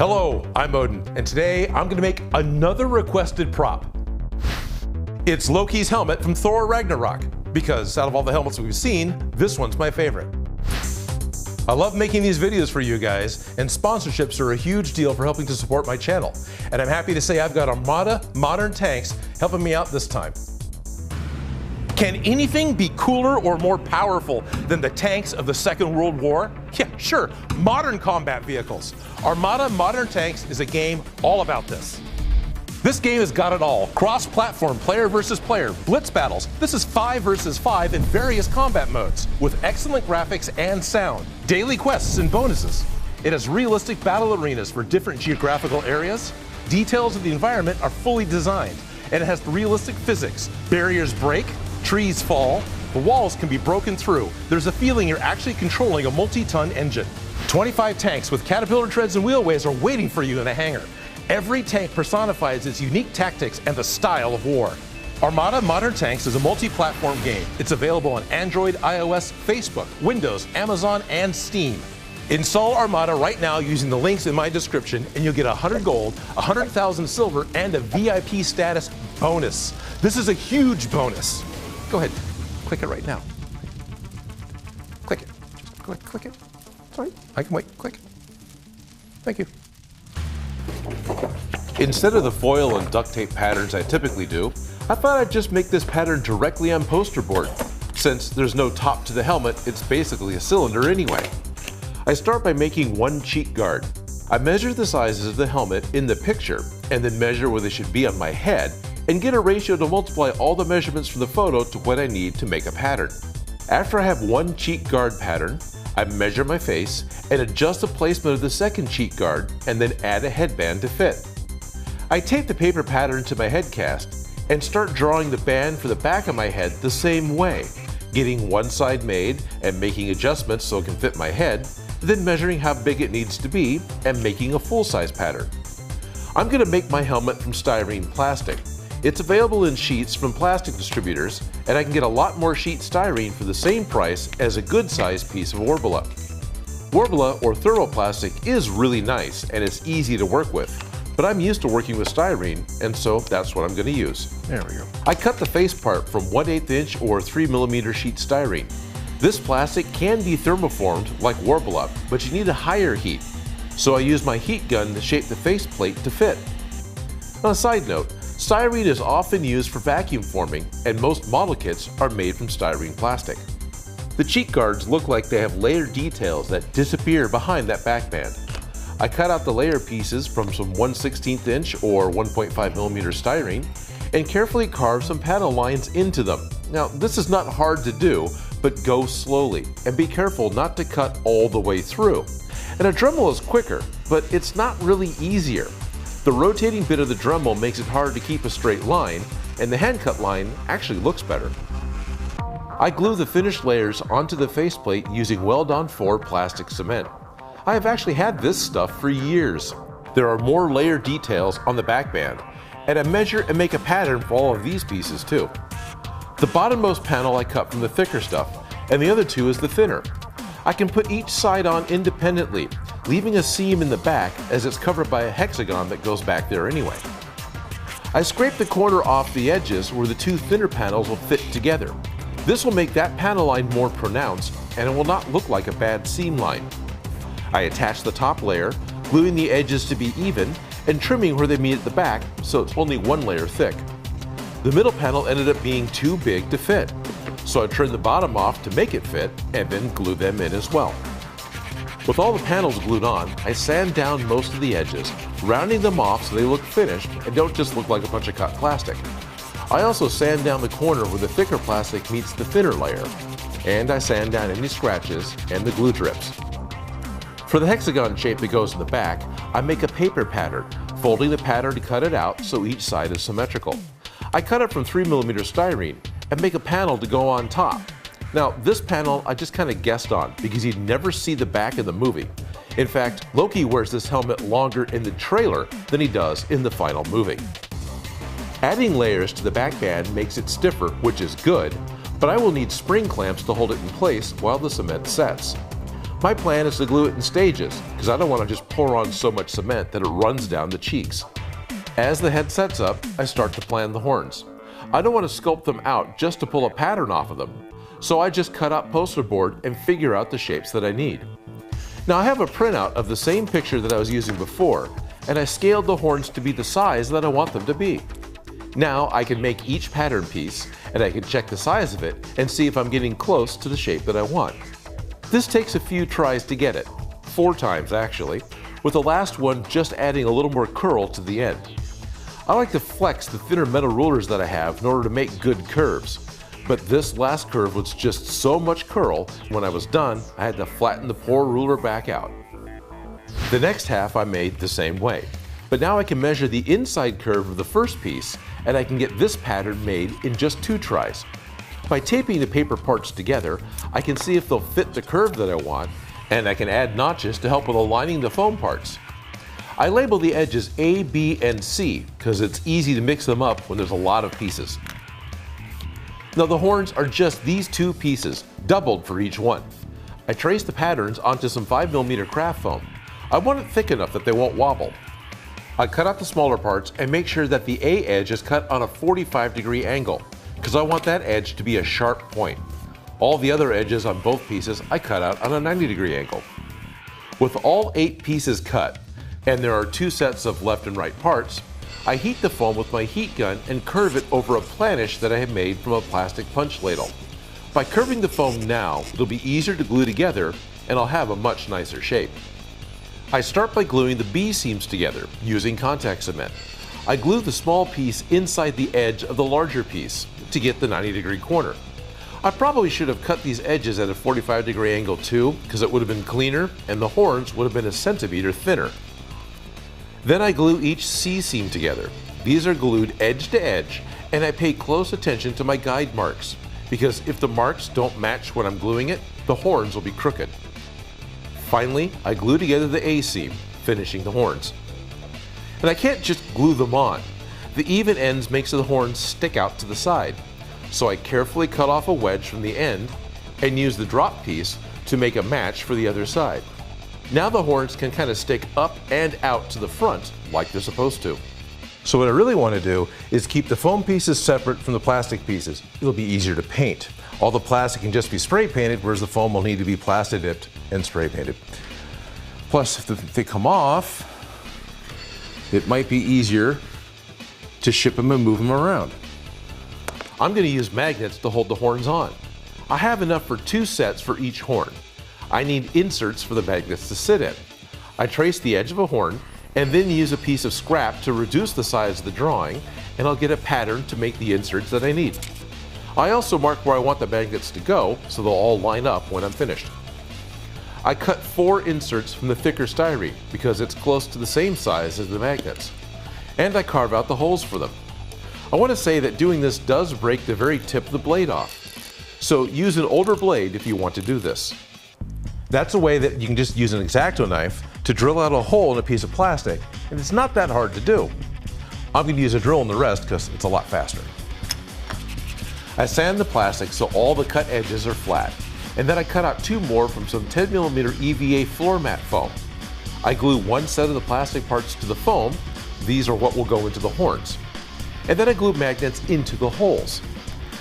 Hello, I'm Odin, and today I'm going to make another requested prop. It's Loki's helmet from Thor Ragnarok, because out of all the helmets we've seen, this one's my favorite. I love making these videos for you guys, and sponsorships are a huge deal for helping to support my channel. And I'm happy to say I've got Armada modern tanks helping me out this time. Can anything be cooler or more powerful than the tanks of the Second World War? Yeah, sure, modern combat vehicles. Armada Modern Tanks is a game all about this. This game has got it all. Cross-platform, player versus player, blitz battles. This is 5 versus 5 in various combat modes, with excellent graphics and sound. Daily quests and bonuses. It has realistic battle arenas for different geographical areas. Details of the environment are fully designed, and it has realistic physics. Barriers break, trees fall, the walls can be broken through. There's a feeling you're actually controlling a multi-ton engine. 25 tanks with caterpillar treads and wheelways are waiting for you in the hangar. Every tank personifies its unique tactics and the style of war. Armada Modern Tanks is a multi-platform game. It's available on Android, iOS, Facebook, Windows, Amazon, and Steam. Install Armada right now using the links in my description, and you'll get 100 gold, 100,000 silver, and a VIP status bonus. This is a huge bonus. Go ahead, click it right now. Click it. Just click it. Sorry, I can wait. Click. Thank you. Instead of the foil and duct tape patterns I typically do, I thought I'd just make this pattern directly on poster board. Since there's no top to the helmet, it's basically a cylinder anyway. I start by making one cheek guard. I measure the sizes of the helmet in the picture, and then measure where they should be on my head, and get a ratio to multiply all the measurements from the photo to what I need to make a pattern. After I have one cheek guard pattern, I measure my face and adjust the placement of the second cheek guard, and then add a headband to fit. I tape the paper pattern to my head cast and start drawing the band for the back of my head the same way, getting one side made and making adjustments so it can fit my head, then measuring how big it needs to be and making a full-size pattern. I'm going to make my helmet from styrene plastic. It's available in sheets from plastic distributors, and I can get a lot more sheet styrene for the same price as a good-sized piece of Worbla. Worbla or thermoplastic is really nice and it's easy to work with, but I'm used to working with styrene, and so that's what I'm going to use. There we go. I cut the face part from 1/8 inch or 3mm sheet styrene. This plastic can be thermoformed like Worbla, but you need a higher heat, so I use my heat gun to shape the face plate to fit. On a side note, styrene is often used for vacuum forming, and most model kits are made from styrene plastic. The cheek guards look like they have layered details that disappear behind that back band. I cut out the layer pieces from some 1/16 inch or 1.5mm styrene and carefully carve some panel lines into them. Now, this is not hard to do, but go slowly and be careful not to cut all the way through. And a Dremel is quicker, but it's not really easier. The rotating bit of the Dremel makes it hard to keep a straight line, and the hand cut line actually looks better. I glue the finished layers onto the faceplate using Weldon 4 plastic cement. I have actually had this stuff for years. There are more layer details on the back band, and I measure and make a pattern for all of these pieces too. The bottommost panel I cut from the thicker stuff, and the other two is the thinner. I can put each side on independently, leaving a seam in the back as it's covered by a hexagon that goes back there anyway. I scrape the corner off the edges where the two thinner panels will fit together. This will make that panel line more pronounced, and it will not look like a bad seam line. I attach the top layer, gluing the edges to be even, and trimming where they meet at the back so it's only one layer thick. The middle panel ended up being too big to fit, so I trimmed the bottom off to make it fit and then glue them in as well. With all the panels glued on, I sand down most of the edges, rounding them off so they look finished and don't just look like a bunch of cut plastic. I also sand down the corner where the thicker plastic meets the thinner layer, and I sand down any scratches and the glue drips. For the hexagon shape that goes in the back, I make a paper pattern, folding the pattern to cut it out so each side is symmetrical. I cut it from 3mm styrene and make a panel to go on top. Now, this panel I just kind of guessed on because you'd never see the back in the movie. In fact, Loki wears this helmet longer in the trailer than he does in the final movie. Adding layers to the back band makes it stiffer, which is good, but I will need spring clamps to hold it in place while the cement sets. My plan is to glue it in stages because I don't want to just pour on so much cement that it runs down the cheeks. As the head sets up, I start to plan the horns. I don't want to sculpt them out just to pull a pattern off of them, so I just cut out poster board and figure out the shapes that I need. Now I have a printout of the same picture that I was using before, and I scaled the horns to be the size that I want them to be. Now I can make each pattern piece, and I can check the size of it and see if I'm getting close to the shape that I want. This takes a few tries to get it, 4 times actually, with the last one just adding a little more curl to the end. I like to flex the thinner metal rulers that I have in order to make good curves, but this last curve was just so much curl, when I was done, I had to flatten the poor ruler back out. The next half I made the same way, but now I can measure the inside curve of the first piece, and I can get this pattern made in just 2 tries. By taping the paper parts together, I can see if they'll fit the curve that I want, and I can add notches to help with aligning the foam parts. I label the edges A, B, and C because it's easy to mix them up when there's a lot of pieces. Now the horns are just these 2 pieces, doubled for each one. I trace the patterns onto some 5mm craft foam. I want it thick enough that they won't wobble. I cut out the smaller parts and make sure that the A edge is cut on a 45-degree angle, because I want that edge to be a sharp point. All the other edges on both pieces I cut out on a 90-degree angle. With all 8 pieces cut, and there are 2 sets of left and right parts, I heat the foam with my heat gun and curve it over a planish that I have made from a plastic punch ladle. By curving the foam now, it'll be easier to glue together and I'll have a much nicer shape. I start by gluing the B seams together using contact cement. I glue the small piece inside the edge of the larger piece to get the 90-degree corner. I probably should have cut these edges at a 45-degree angle too, because it would have been cleaner and the horns would have been a centimeter thinner. Then I glue each C seam together. These are glued edge to edge, and I pay close attention to my guide marks, because if the marks don't match when I'm gluing it, the horns will be crooked. Finally, I glue together the A seam, finishing the horns. And I can't just glue them on. The even ends makes the horns stick out to the side, so I carefully cut off a wedge from the end and use the drop piece to make a match for the other side. Now the horns can kind of stick up and out to the front like they're supposed to. So what I really want to do is keep the foam pieces separate from the plastic pieces. It'll be easier to paint. All the plastic can just be spray painted, whereas the foam will need to be plasti dipped and spray painted. Plus, if they come off, it might be easier to ship them and move them around. I'm going to use magnets to hold the horns on. I have enough for 2 sets for each horn. I need inserts for the magnets to sit in. I trace the edge of a horn and then use a piece of scrap to reduce the size of the drawing, and I'll get a pattern to make the inserts that I need. I also mark where I want the magnets to go so they'll all line up when I'm finished. I cut 4 inserts from the thicker styrene because it's close to the same size as the magnets, and I carve out the holes for them. I want to say that doing this does break the very tip of the blade off, so use an older blade if you want to do this. That's a way that you can just use an X-Acto knife to drill out a hole in a piece of plastic, and it's not that hard to do. I'm going to use a drill in the rest because it's a lot faster. I sand the plastic so all the cut edges are flat, and then I cut out 2 more from some 10mm EVA floor mat foam. I glue 1 set of the plastic parts to the foam. These are what will go into the horns. And then I glue magnets into the holes.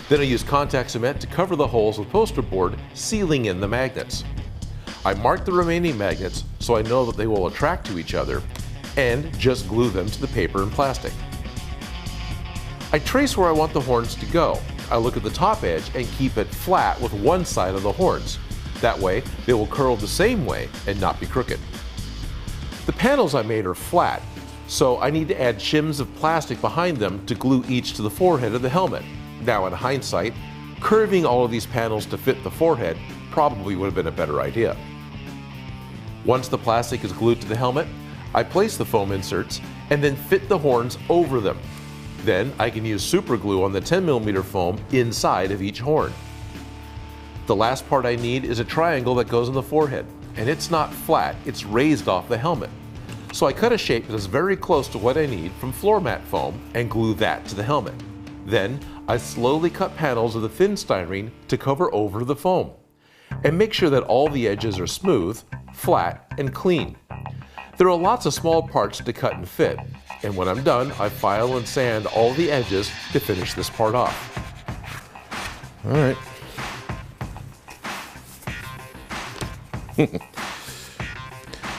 Then I use contact cement to cover the holes with poster board, sealing in the magnets. I mark the remaining magnets so I know that they will attract to each other, and just glue them to the paper and plastic. I trace where I want the horns to go. I look at the top edge and keep it flat with one side of the horns. That way, they will curl the same way and not be crooked. The panels I made are flat, so I need to add shims of plastic behind them to glue each to the forehead of the helmet. Now in hindsight, curving all of these panels to fit the forehead probably would have been a better idea. Once the plastic is glued to the helmet, I place the foam inserts and then fit the horns over them. Then I can use super glue on the 10mm foam inside of each horn. The last part I need is a triangle that goes on the forehead, and it's not flat, it's raised off the helmet. So I cut a shape that is very close to what I need from floor mat foam and glue that to the helmet. Then I slowly cut panels of the thin styrene to cover over the foam. and make sure that all the edges are smooth, flat, and clean. There are lots of small parts to cut and fit, and when I'm done, I file and sand all the edges to finish this part off. All right.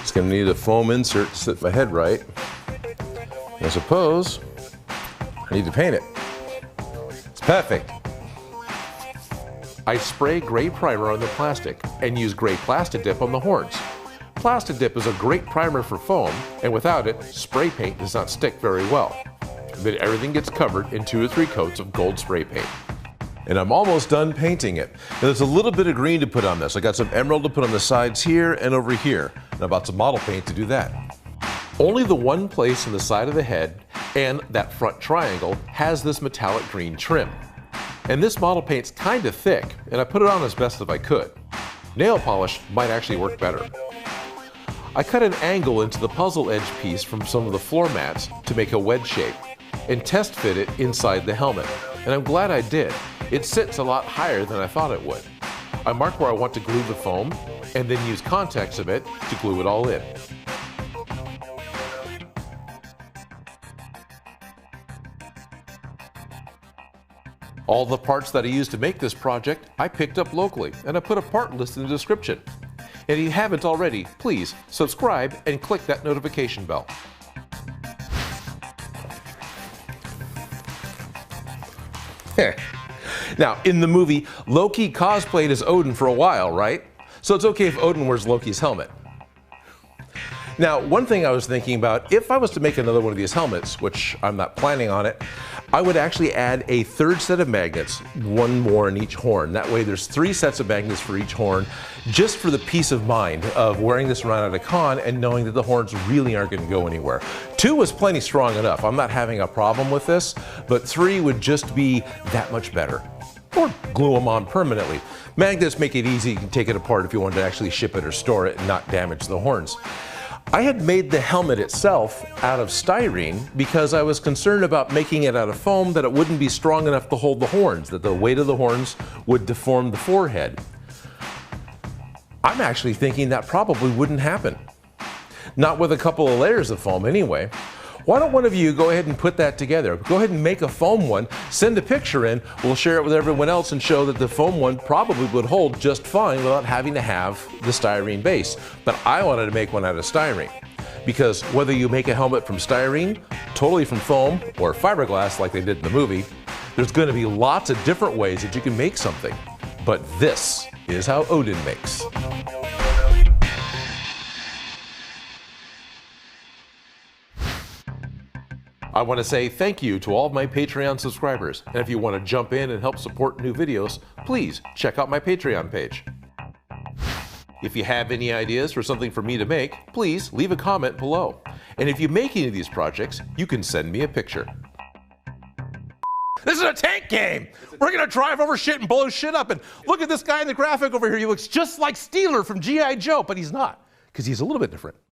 Just gonna need a foam insert to sit my head right. I suppose I need to paint it. It's perfect. I spray gray primer on the plastic and use gray plastic dip on the horns. Plastic dip is a great primer for foam, and without it, spray paint does not stick very well. But everything gets covered in 2 or 3 coats of gold spray paint. And I'm almost done painting it. Now, there's a little bit of green to put on this. I got some emerald to put on the sides here and over here. And I'm about some model paint to do that. Only the one place in the side of the head and that front triangle has this metallic green trim. And this model paint's kind of thick, and I put it on as best as I could. Nail polish might actually work better. I cut an angle into the puzzle edge piece from some of the floor mats to make a wedge shape and test fit it inside the helmet. And I'm glad I did. It sits a lot higher than I thought it would. I mark where I want to glue the foam and then use contact cement to glue it all in. All the parts that I used to make this project, I picked up locally, and I put a part list in the description. And if you haven't already, please subscribe and click that notification bell. Now, in the movie, Loki cosplayed as Odin for a while, right? So it's okay if Odin wears Loki's helmet. Now, one thing I was thinking about, if I was to make another one of these helmets, which I'm not planning on it, I would actually add a 3rd set of magnets, 1 more in each horn. That way there's 3 sets of magnets for each horn, just for the peace of mind of wearing this around at a con and knowing that the horns really aren't going to go anywhere. 2 was plenty strong enough. I'm not having a problem with this, but 3 would just be that much better. Or glue them on permanently. Magnets make it easy. You can take it apart if you wanted to actually ship it or store it and not damage the horns. I had made the helmet itself out of styrene because I was concerned about making it out of foam that it wouldn't be strong enough to hold the horns, that the weight of the horns would deform the forehead. I'm actually thinking that probably wouldn't happen. Not with a couple of layers of foam anyway. Why don't one of you go ahead and put that together? Go ahead and make a foam one, send a picture in, we'll share it with everyone else and show that the foam one probably would hold just fine without having to have the styrene base. But I wanted to make one out of styrene, because whether you make a helmet from styrene, totally from foam, or fiberglass like they did in the movie, there's going to be lots of different ways that you can make something. But this is how Odin makes. I want to say thank you to all of my Patreon subscribers, and if you want to jump in and help support new videos, please check out my Patreon page. If you have any ideas for something for me to make, please leave a comment below. And if you make any of these projects, you can send me a picture. This is a tank game! We're gonna drive over shit and blow shit up, and look at this guy in the graphic over here, he looks just like Steeler from G.I. Joe, but he's not, because he's a little bit different.